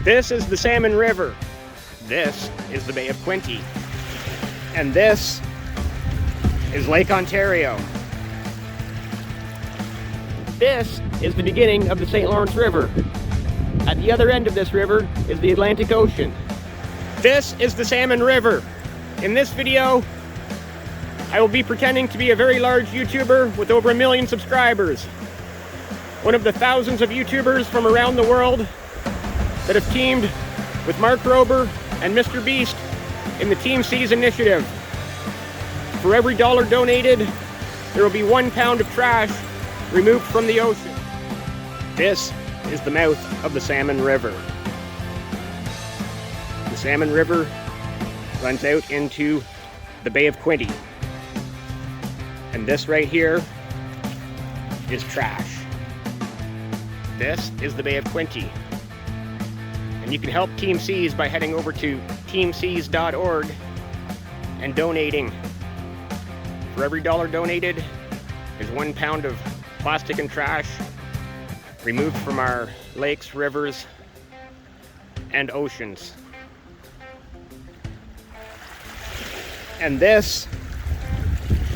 This is the Salmon River. This is the Bay of Quinte. And this is Lake Ontario. This is the beginning of the St. Lawrence River. At the other end of this river is the Atlantic Ocean. This is the Salmon River. In this video, I will be pretending to be a very large YouTuber with over 1 million subscribers. One of the thousands of YouTubers from around the world that have teamed with Mark Rober and Mr. Beast in the Team Seas initiative. For every dollar donated, there will be 1 pound of trash removed from the ocean. This is the mouth of the Salmon River. The Salmon River runs out into the Bay of Quinte. And this right here is trash. This is the Bay of Quinte. And you can help Team Seas by heading over to teamseas.org and donating. For every dollar donated is 1 pound of plastic and trash removed from our lakes, rivers, and oceans. And this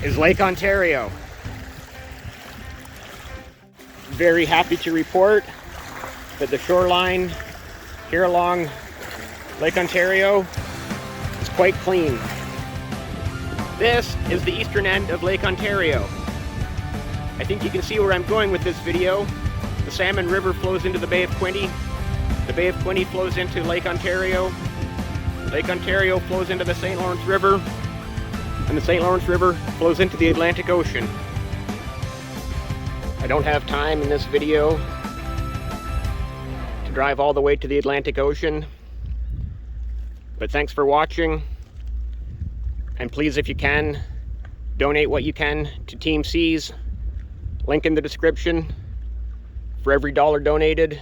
is Lake Ontario. Very happy to report that the shoreline here along Lake Ontario is quite clean. This is the eastern end of Lake Ontario. I think you can see where I'm going with this video. The Salmon River flows into the Bay of Quinte. The Bay of Quinte flows into Lake Ontario. Lake Ontario flows into the St. Lawrence River. And the St. Lawrence River flows into the Atlantic Ocean. I don't have time in this video to drive all the way to the Atlantic Ocean, but thanks for watching, and please, if you can, donate what you can to Team Seas. Link in the description. For every dollar donated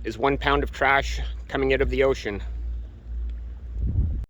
is 1 pound of trash coming out of the ocean.